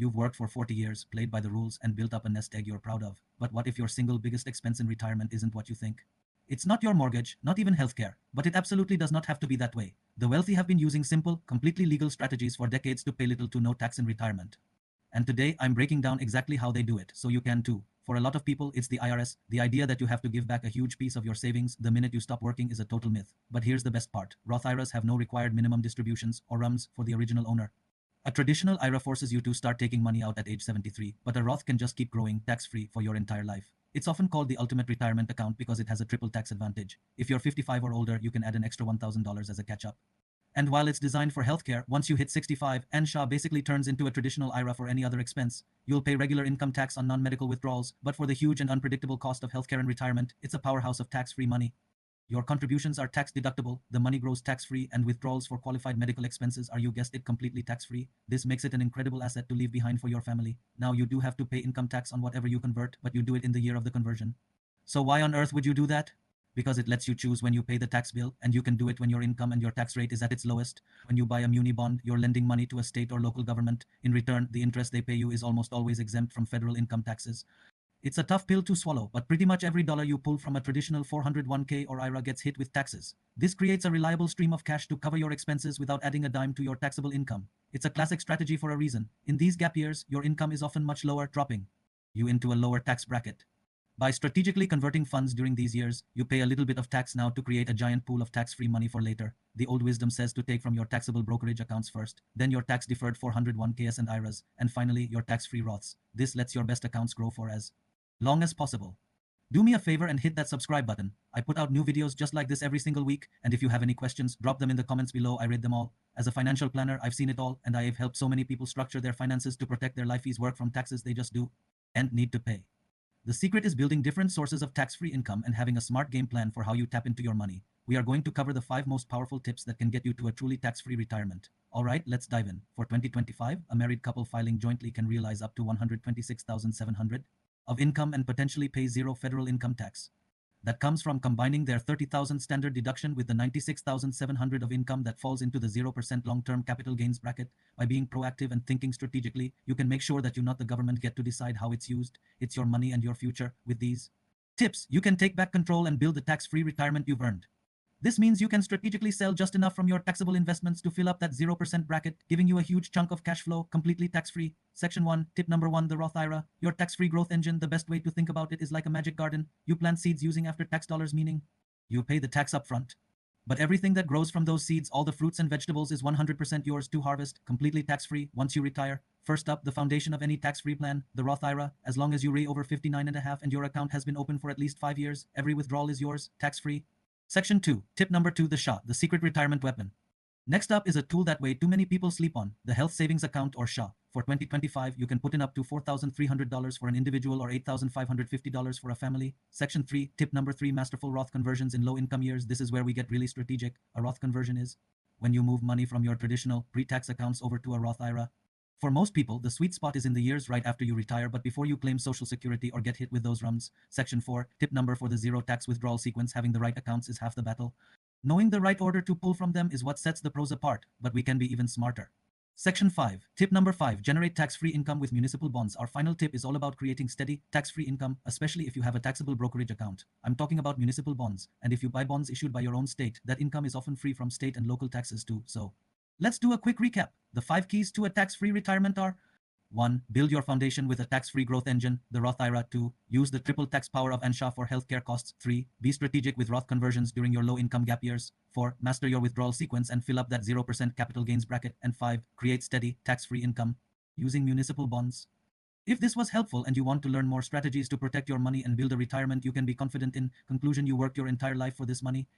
You've worked for 40 years, played by the rules, and built up a nest egg you're proud of. But what if your single biggest expense in retirement isn't what you think? It's not your mortgage, not even healthcare, but it absolutely does not have to be that way. The wealthy have been using simple, completely legal strategies for decades to pay little to no tax in retirement. And today, I'm breaking down exactly how they do it, so you can too. For a lot of people, it's the IRS. The idea that you have to give back a huge piece of your savings the minute you stop working is a total myth. But here's the best part. Roth IRAs have no required minimum distributions or RUMs for the original owner. A traditional IRA forces you to start taking money out at age 73, but a Roth can just keep growing tax-free for your entire life. It's often called the ultimate retirement account because it has a triple tax advantage. If you're 55 or older, you can add an extra $1,000 as a catch-up. And while it's designed for healthcare, once you hit 65, Ansha basically turns into a traditional IRA for any other expense. You'll pay regular income tax on non-medical withdrawals, but for the huge and unpredictable cost of healthcare and retirement, it's a powerhouse of tax-free money. Your contributions are tax deductible, the money grows tax-free, and withdrawals for qualified medical expenses are, you guessed it, completely tax-free. This makes it an incredible asset to leave behind for your family. Now you do have to pay income tax on whatever you convert, but you do it in the year of the conversion. So why on earth would you do that? Because it lets you choose when you pay the tax bill, and you can do it when your income and your tax rate is at its lowest. When you buy a muni bond, you're lending money to a state or local government. In return, the interest they pay you is almost always exempt from federal income taxes. It's a tough pill to swallow, but pretty much every dollar you pull from a traditional 401k or IRA gets hit with taxes. This creates a reliable stream of cash to cover your expenses without adding a dime to your taxable income. It's a classic strategy for a reason. In these gap years, your income is often much lower, dropping you into a lower tax bracket. By strategically converting funds during these years, you pay a little bit of tax now to create a giant pool of tax-free money for later. The old wisdom says to take from your taxable brokerage accounts first, then your tax-deferred 401ks and IRAs, and finally your tax-free Roths. This lets your best accounts grow for as long as possible. Do me a favor and hit that subscribe button. I put out new videos just like this every single week, and if you have any questions, drop them in the comments below. I read them all. As a financial planner, I've seen it all, and I've helped so many people structure their finances to protect their life fees work from taxes they just do and need to pay. The secret is building different sources of tax-free income and having a smart game plan for how you tap into your money. We are going to cover the 5 most powerful tips that can get you to a truly tax-free retirement. Alright, let's dive in. For 2025, a married couple filing jointly can realize up to $126,700 of income and potentially pay zero federal income tax. That comes from combining their $30,000 standard deduction with the $96,700 of income that falls into the 0% long-term capital gains bracket. By being proactive and thinking strategically, you can make sure that you, not the government, get to decide how it's used. It's your money and your future. With these tips, you can take back control and build the tax-free retirement you've earned. This means you can strategically sell just enough from your taxable investments to fill up that 0% bracket, giving you a huge chunk of cash flow, completely tax-free. Section 1, tip number 1, the Roth IRA, your tax-free growth engine. The best way to think about it is like a magic garden. You plant seeds using after-tax dollars, meaning you pay the tax up front. But everything that grows from those seeds, all the fruits and vegetables, is 100% yours to harvest, completely tax-free once you retire. First up, the foundation of any tax-free plan, the Roth IRA. As long as you weigh over 59.5 and your account has been open for at least 5 years, every withdrawal is yours, tax-free. Section 2, tip number 2, the SHA, the secret retirement weapon. Next up is a tool that way too many people sleep on, the Health Savings Account or SHA. For 2025, you can put in up to $4,300 for an individual or $8,550 for a family. Section 3, tip number 3, masterful Roth conversions in low-income years. This is where we get really strategic. A Roth conversion is when you move money from your traditional pre-tax accounts over to a Roth IRA. For most people, the sweet spot is in the years right after you retire, but before you claim Social Security or get hit with those RUMs. Section 4, tip number 4, the zero tax withdrawal sequence. Having the right accounts is half the battle. Knowing the right order to pull from them is what sets the pros apart, but we can be even smarter. Section 5, tip number 5, generate tax-free income with municipal bonds. Our final tip is all about creating steady, tax-free income, especially if you have a taxable brokerage account. I'm talking about municipal bonds, and if you buy bonds issued by your own state, that income is often free from state and local taxes too. So let's do a quick recap. The 5 keys to a tax-free retirement are: 1. Build your foundation with a tax-free growth engine, the Roth IRA. 2. Use the triple tax power of Ansha for healthcare costs. 3. Be strategic with Roth conversions during your low-income gap years. 4. Master your withdrawal sequence and fill up that 0% capital gains bracket. And 5. Create steady, tax-free income using municipal bonds. If this was helpful and you want to learn more strategies to protect your money and build a retirement you can be confident in, conclusion: you worked your entire life for this money.